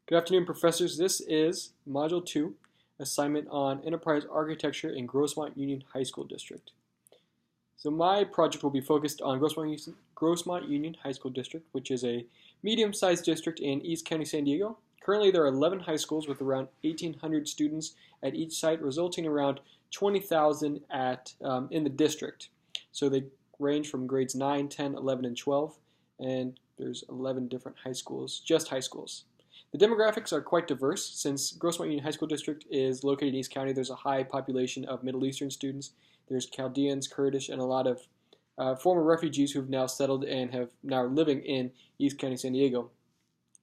Good afternoon, professors. This is Module 2, assignment on Enterprise Architecture in Grossmont Union High School District. So my project will be focused on Grossmont Union High School District, which is a medium-sized district in East County, San Diego. Currently, there are 11 high schools with around 1,800 students at each site, resulting in around 20,000 in the district. So they range from grades 9, 10, 11, and 12, and there's 11 different high schools, just high schools. The demographics are quite diverse. Since Grossmont Union High School District is located in East County, there's a high population of Middle Eastern students. There's Chaldeans, Kurdish, and a lot of former refugees who've now settled and have now living in East County, San Diego.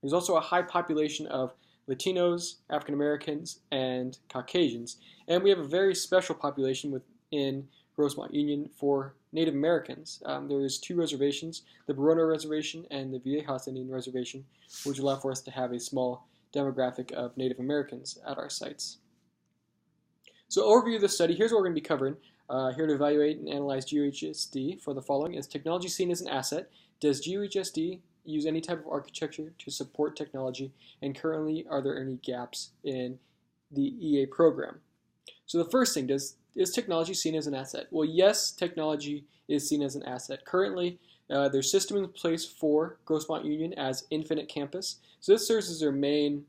There's also a high population of Latinos, African Americans, and Caucasians. And we have a very special population within Grossmont Union for Native Americans. There is two reservations, the Barona Reservation and the Viejas Indian Reservation, which allow for us to have a small demographic of Native Americans at our sites. So overview of the study, here's what we're going to be covering. Here to evaluate and analyze GUHSD for the following is technology seen as an asset. Does GUHSD use any type of architecture to support technology? And currently, are there any gaps in the EA program? So the first thing, is technology seen as an asset? Well, yes, technology is seen as an asset. Currently, there's system in place for Grossmont Union as Infinite Campus. So this serves as their main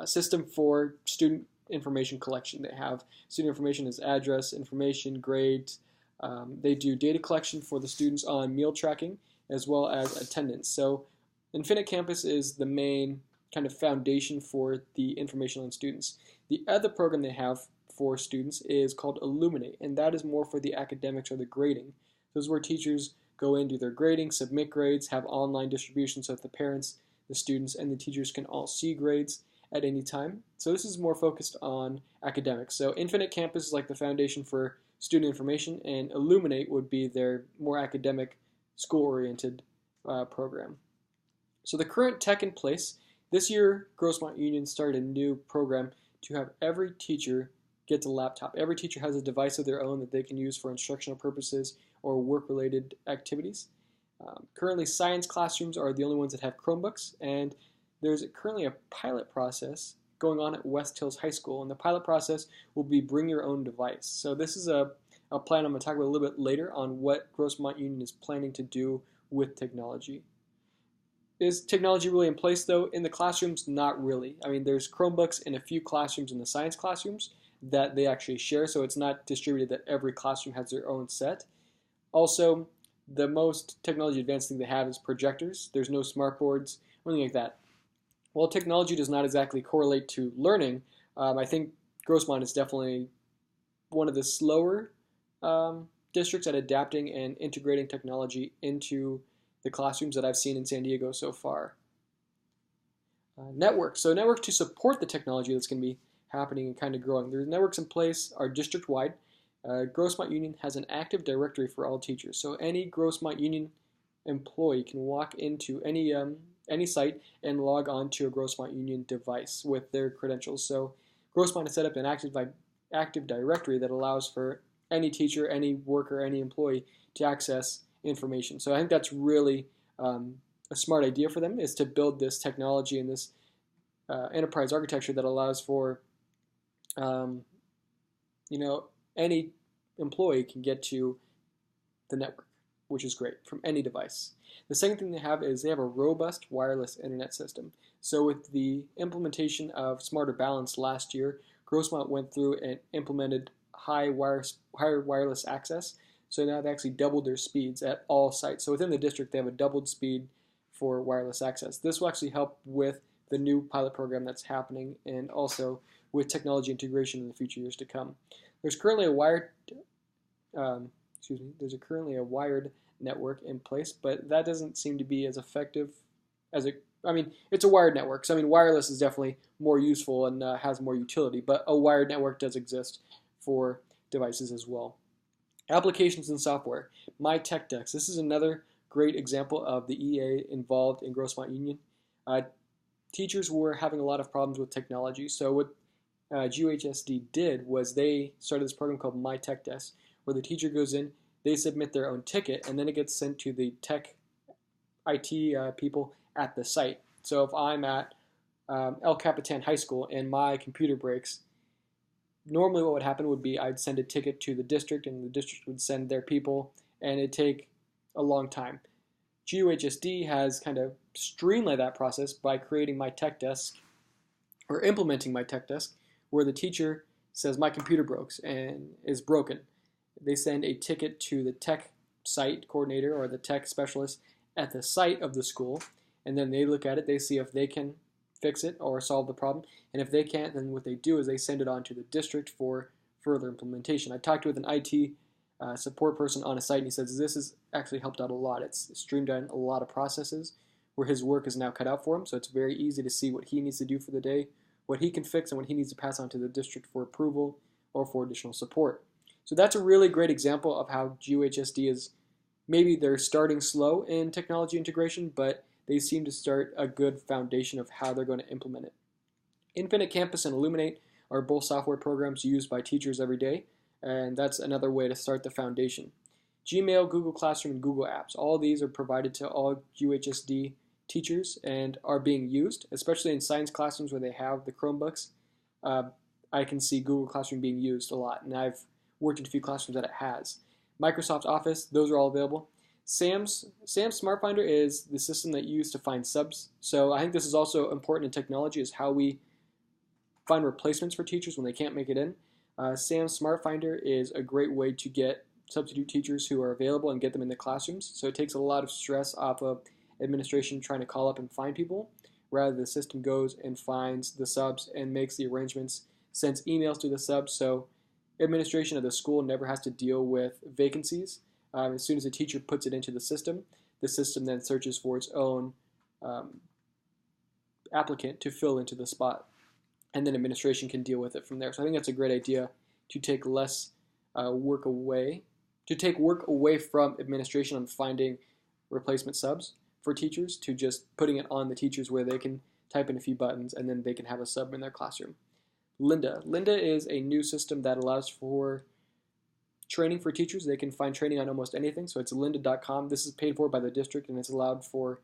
system for student information collection. They have student information as address, information, grades. They do data collection for the students on meal tracking as well as attendance. So Infinite Campus is the main kind of foundation for the information on students. The other program they have for students is called Illuminate, and that is more for the academics or the grading. This is where teachers go in, do their grading, submit grades, have online distribution so that the parents, the students, and the teachers can all see grades at any time. So this is more focused on academics. So Infinite Campus is like the foundation for student information, and Illuminate would be their more academic, school-oriented program. So the current tech in place, this year Grossmont Union started a new program to have every teacher gets a laptop. Every teacher has a device of their own that they can use for instructional purposes or work-related activities. Currently, science classrooms are the only ones that have Chromebooks, and there's currently a pilot process going on at West Hills High School, and the pilot process will be bring your own device. So this is a plan I'm going to talk about a little bit later on what Grossmont Union is planning to do with technology. Is technology really in place, though? In the classrooms, not really. I mean, there's Chromebooks in a few classrooms in the science classrooms that they actually share, so it's not distributed that every classroom has their own set. Also, the most technology advanced thing they have is projectors. There's no smart boards, anything like that. While technology does not exactly correlate to learning, I think Grossmont is definitely one of the slower districts at adapting and integrating technology into the classrooms that I've seen in San Diego so far. Networks. So networks to support the technology that's going to be happening and kind of growing. There's networks in place are district-wide. Grossmont Union has an active directory for all teachers. So any Grossmont Union employee can walk into any site and log on to a Grossmont Union device with their credentials. So Grossmont has set up an active directory that allows for any teacher, any worker, any employee to access information. So I think that's really a smart idea for them, is to build this technology and this enterprise architecture that allows for any employee can get to the network, which is great, from any device. The second thing they have is they have a robust wireless internet system. So with the implementation of Smarter Balance last year, Grossmont went through and implemented higher wireless access. So now they actually doubled their speeds at all sites. So within the district, they have a doubled speed for wireless access. This will actually help with the new pilot program that's happening, and also with technology integration in the future years to come. There's currently a wired network in place, but that doesn't seem to be as effective as it. I mean, it's a wired network, so I mean, wireless is definitely more useful and has more utility, but a wired network does exist for devices as well. Applications and software. My Tech Decks. This is another great example of the EA involved in Grossmont Union. Teachers were having a lot of problems with technology, so what GUHSD did was they started this program called My Tech Desk, where the teacher goes in, they submit their own ticket, and then it gets sent to the tech IT people at the site. So if I'm at El Capitan High School and my computer breaks, normally what would happen would be I'd send a ticket to the district and the district would send their people and it'd take a long time. GUHSD has kind of streamlined that process by creating my tech desk or implementing my tech desk where the teacher says my computer broke and is broken. They send a ticket to the tech site coordinator or the tech specialist at the site of the school, and then they look at it, they see if they can fix it or solve the problem, and if they can't, then what they do is they send it on to the district for further implementation. I talked with an IT support person on a site, and he says this has actually helped out a lot. It's streamlined a lot of processes where his work is now cut out for him, so it's very easy to see what he needs to do for the day, what he can fix, and what he needs to pass on to the district for approval or for additional support. So that's a really great example of how GUHSD is, maybe they're starting slow in technology integration, but they seem to start a good foundation of how they're going to implement it. Infinite Campus and Illuminate are both software programs used by teachers every day, and that's another way to start the foundation. Gmail, Google Classroom, and Google Apps, all these are provided to all GUHSD teachers and are being used, especially in science classrooms where they have the Chromebooks. I can see Google Classroom being used a lot, and I've worked in a few classrooms that it has. Microsoft Office, those are all available. SAM's Smart Finder is the system that you use to find subs. So I think this is also important in technology, is how we find replacements for teachers when they can't make it in. SAM's Smart Finder is a great way to get substitute teachers who are available and get them in the classrooms. So it takes a lot of stress off of administration trying to call up and find people. Rather, the system goes and finds the subs and makes the arrangements, sends emails to the subs, so administration of the school never has to deal with vacancies. As soon as a teacher puts it into the system then searches for its own applicant to fill into the spot, and then administration can deal with it from there. So I think that's a great idea to take less work away from administration on finding replacement subs for teachers to just putting it on the teachers where they can type in a few buttons and then they can have a sub in their classroom. Lynda is a new system that allows for training for teachers. They can find training on almost anything, so it's lynda.com. This is paid for by the district, and it's allowed for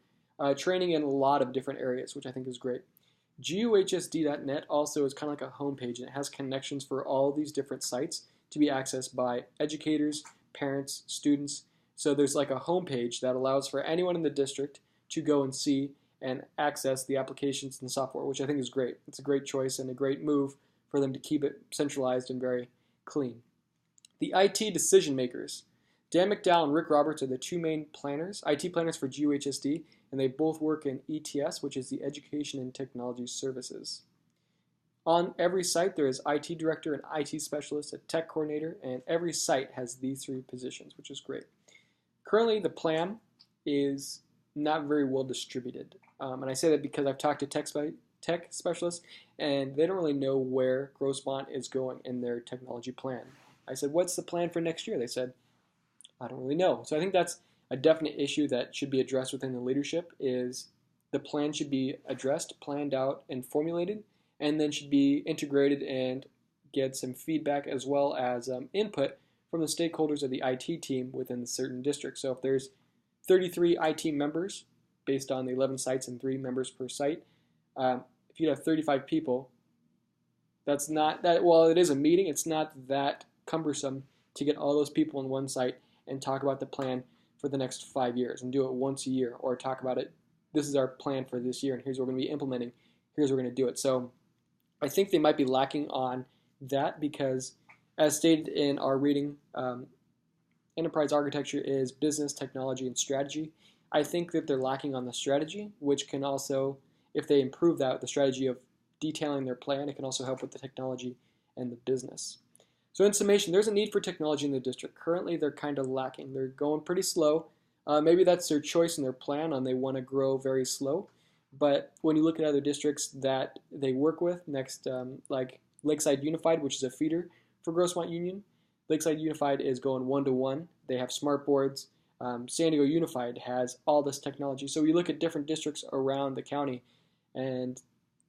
training in a lot of different areas, which I think is great. GUHSD.net also is kind of like a homepage, and it has connections for all these different sites to be accessed by educators, parents, students. So there's like a homepage that allows for anyone in the district to go and see and access the applications and software, which I think is great. It's a great choice and a great move for them to keep it centralized and very clean. The IT decision makers. Dan McDowell and Rick Roberts are the two main planners, IT planners for GUHSD, and they both work in ETS, which is the Education and Technology Services. On every site, there is IT director, an IT specialist, a tech coordinator, and every site has these three positions, which is great. Currently, the plan is not very well distributed, and I say that because I've talked to tech specialists, and they don't really know where Grossmont is going in their technology plan. I said, what's the plan for next year? They said, I don't really know. So I think that's a definite issue that should be addressed within the leadership, is the plan should be addressed, planned out, and formulated, and then should be integrated and get some feedback as well as input from the stakeholders of the IT team within the certain district. So if there's 33 IT members based on the 11 sites and 3 members per site, if you have 35 people, that's not that, while it is a meeting, it's not that cumbersome to get all those people on one site and talk about the plan for the next 5 years and do it once a year, or talk about it, this is our plan for this year and here's what we're going to be implementing, here's what we're going to do it. So I think they might be lacking on that because, as stated in our reading, enterprise architecture is business, technology, and strategy. I think that they're lacking on the strategy, which can also, if they improve that, the strategy of detailing their plan, it can also help with the technology and the business. So in summation, there's a need for technology in the district. Currently, they're kind of lacking. They're going pretty slow. Maybe that's their choice and their plan, and they want to grow very slow. But when you look at other districts that they work with, next, like Lakeside Unified, which is a feeder for Grossmont Union, Lakeside Unified is going 1-to-1. They have smart boards. San Diego Unified has all this technology. So we look at different districts around the county, and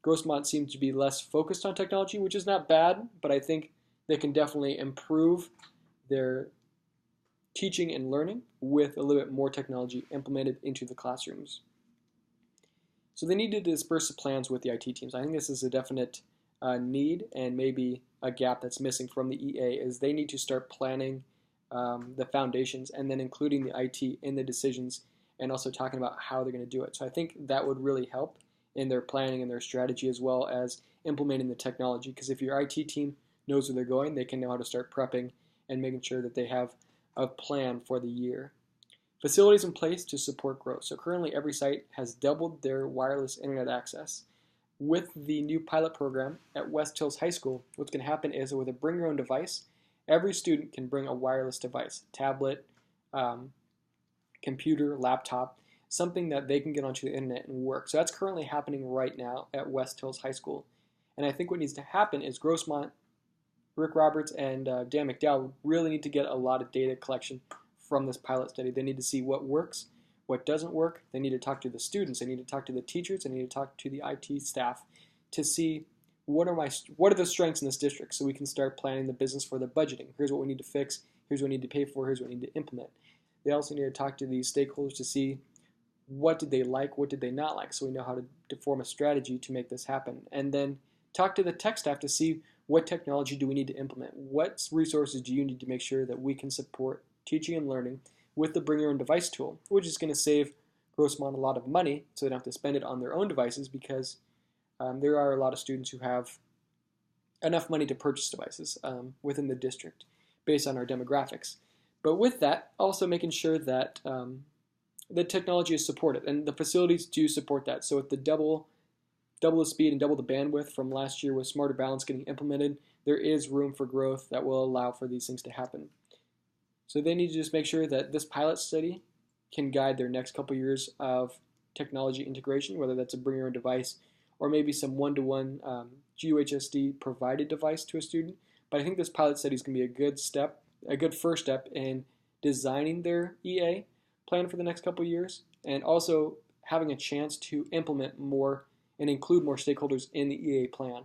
Grossmont seems to be less focused on technology, which is not bad, but I think they can definitely improve their teaching and learning with a little bit more technology implemented into the classrooms. So they need to disperse the plans with the IT teams. I think this is a definite need and maybe a gap that's missing from the EA is they need to start planning the foundations and then including the IT in the decisions and also talking about how they're going to do it. So I think that would really help in their planning and their strategy as well as implementing the technology, because if your IT team knows where they're going, they can know how to start prepping and making sure that they have a plan for the year. Facilities in place to support growth. So currently every site has doubled their wireless internet access. With the new pilot program at West Hills High School, what's going to happen is with a bring your own device, every student can bring a wireless device, tablet, computer, laptop, something that they can get onto the internet and work. So that's currently happening right now at West Hills High School. And I think what needs to happen is Grossmont, Rick Roberts, and Dan McDowell really need to get a lot of data collection from this pilot study. They need to see what works, what doesn't work. They need to talk to the students. They need to talk to the teachers. They need to talk to the IT staff to see what are the strengths in this district so we can start planning the business for the budgeting. Here's what we need to fix. Here's what we need to pay for. Here's what we need to implement. They also need to talk to these stakeholders to see what did they like, what did they not like, so we know how to form a strategy to make this happen. And then talk to the tech staff to see what technology do we need to implement. What resources do you need to make sure that we can support teaching and learning with the bring your own device tool, which is going to save Grossmont a lot of money so they don't have to spend it on their own devices, because there are a lot of students who have enough money to purchase devices within the district based on our demographics. But with that, also making sure that the technology is supported and the facilities do support that. So with the double the speed and double the bandwidth from last year with Smarter Balance getting implemented, there is room for growth that will allow for these things to happen. So they need to just make sure that this pilot study can guide their next couple years of technology integration, whether that's a bring your own device or maybe some one-to-one GUHSD provided device to a student. But I think this pilot study is going to be a good first step in designing their EA plan for the next couple years, and also having a chance to implement more and include more stakeholders in the EA plan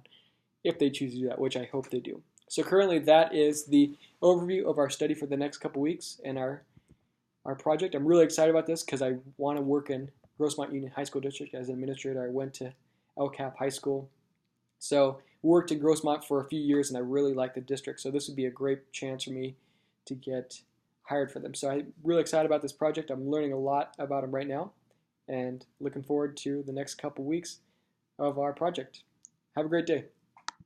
if they choose to do that, which I hope they do. So currently that is the overview of our study for the next couple weeks and our project. I'm really excited about this because I want to work in Grossmont Union High School District as an administrator. I went to LCAP High School. So worked in Grossmont for a few years and I really like the district. So this would be a great chance for me to get hired for them. So I'm really excited about this project. I'm learning a lot about them right now and looking forward to the next couple weeks of our project. Have a great day.